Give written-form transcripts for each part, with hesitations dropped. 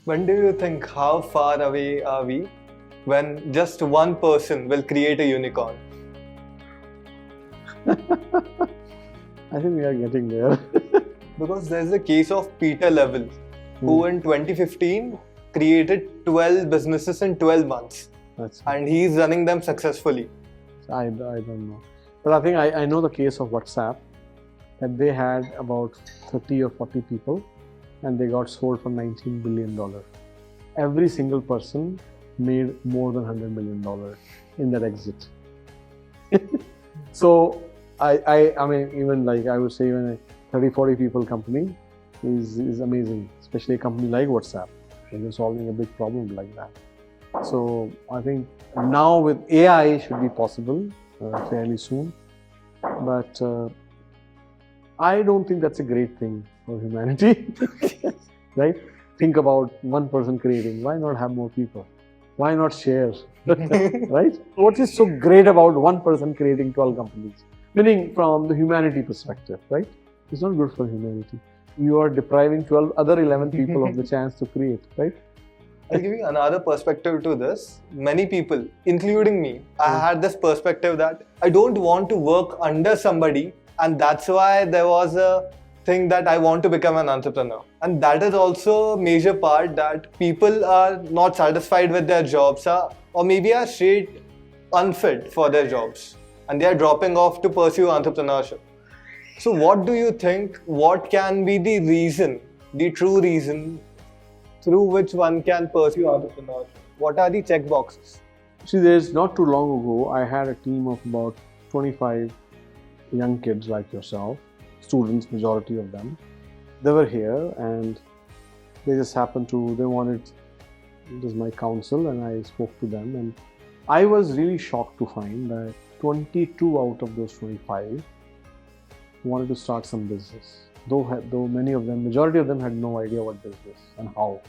When do you think, how far away are we when just one person will create a unicorn? I think we are getting there. Because there's the case of Peter Level, who in 2015 created 12 businesses in 12 months. And he's running them successfully. I don't know. But I think I know the case of WhatsApp, that they had about 30 or 40 people and they got sold for $19 billion. Every single person made more than $100 million in that exit. So I mean, even like I would say, even a 30, 40 people company is amazing, especially a company like WhatsApp. They're solving a big problem like that. So I think now with AI it should be possible fairly soon. But I don't think that's a great thing for humanity, right? Think about one person creating. Why not have more people? Why not share, right? What is so great about one person creating 12 companies? Meaning from the humanity perspective, right? It's not good for humanity. You are depriving 12 other 11 people of the chance to create, right? I'll give you another perspective to this. Many people, including me, I had this perspective that I don't want to work under somebody, and that's why there was a thing that I want to become an entrepreneur. And that is also a major part, that people are not satisfied with their jobs or maybe are straight unfit for their jobs and they are dropping off to pursue entrepreneurship. So what do you think, what can be the reason, the true reason through which one can pursue entrepreneurship? What are the check boxes? See, there's not too long ago, I had a team of about 25 young kids like yourself, students, majority of them. They were here and they just happened to, they wanted, it was my counsel and I spoke to them, and I was really shocked to find that 22 out of those 25 wanted to start some business. Though many of them, majority of them had no idea what business and how,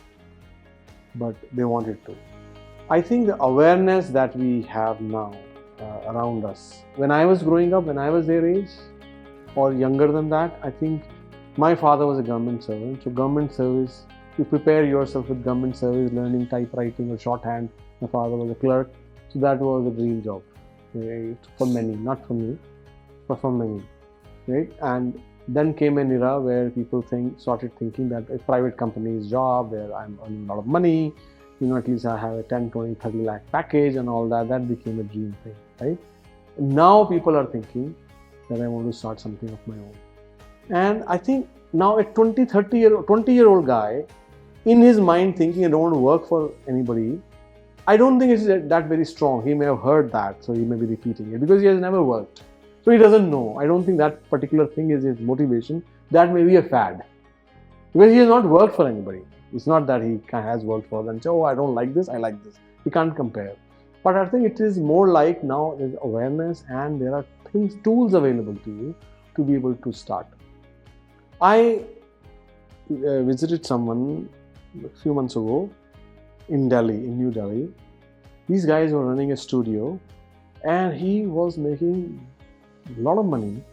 but they wanted to. I think the awareness that we have now around us, when I was growing up, when I was their age or younger than that, I think my father was a government servant. So government service, you prepare yourself with government service, learning typewriting or shorthand. My father was a clerk. So that was a dream job, right? For many, not for me, but for many, right? And then came an era where people started thinking that a private company's job where I'm earning a lot of money, at least I have a 10, 20, 30 lakh package and all that. That became a dream thing, right? Now people are thinking that I want to start something of my own. And I think now a 20-year-old guy in his mind thinking I don't want to work for anybody, I don't think it's that very strong. He may have heard that, so he may be repeating it because he has never worked. So he doesn't know. I don't think that particular thing is his motivation. That may be a fad. Because he has not worked for anybody. It's not that he has worked for them and say, oh, I don't like this, I like this. You can't compare. But I think it is more like now there's awareness and there are tools available to you to be able to start. I visited someone a few months ago in Delhi, in New Delhi. These guys were running a studio and he was making a lot of money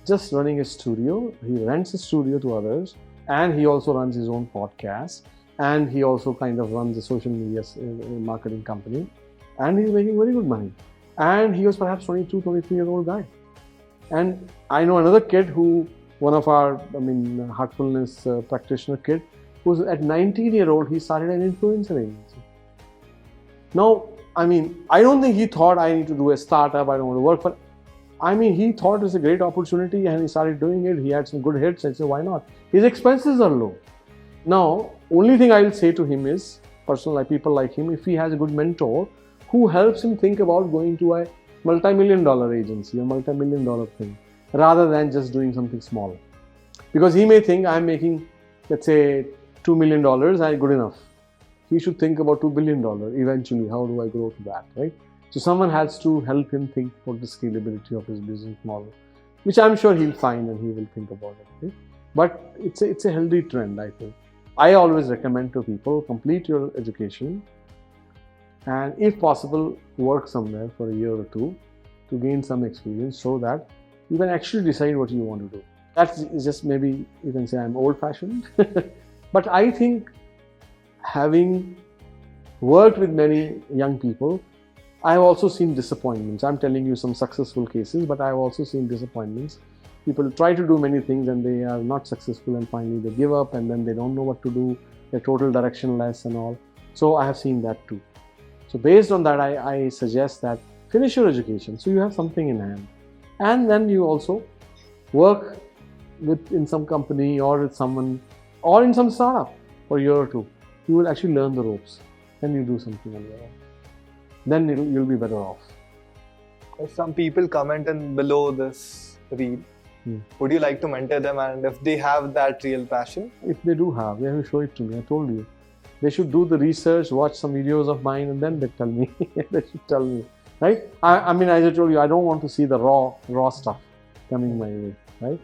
just running a studio. He rents a studio to others and he also runs his own podcast and he also kind of runs a social media marketing company and he's making very good money. And he was perhaps 22, 23-year-old guy. And I know another kid who, one of our, heartfulness practitioner kid, who's at 19-year-old, he started an influencer agency. Now, I don't think he thought I need to do a startup, I don't want to work for. He thought it was a great opportunity and he started doing it. He had some good hits and said, why not? His expenses are low. Now, only thing I will say to him is, people like him, if he has a good mentor who helps him think about going to a multi-million-dollar agency, a multi-million-dollar thing, rather than just doing something small. Because he may think I'm making, let's say, $2 million, and good enough. He should think about $2 billion eventually. How do I grow to that, right? So someone has to help him think about the scalability of his business model, which I'm sure he'll find and he will think about it. Right? But it's a healthy trend, I think. I always recommend to people, complete your education and if possible, work somewhere for a year or two to gain some experience so that you can actually decide what you want to do. That's just, maybe you can say I'm old-fashioned, but I think having worked with many young people, I have also seen disappointments. I'm telling you some successful cases, but I've also seen disappointments. People try to do many things and they are not successful, and finally they give up, and then they don't know what to do. They're total directionless and all. So I have seen that too. So based on that, I suggest that finish your education so you have something in hand, and then you also work in some company or with someone or in some startup for a year or two. You will actually learn the ropes. Then you do something on your own. Then you'll be better off. Some people comment in below this reel. Would you like to mentor them, and if they have that real passion? If they do have, they have to show it to me. I told you. They should do the research, watch some videos of mine, and then they tell me. They should tell me, right? I mean, as I told you, I don't want to see the raw stuff coming my way, right?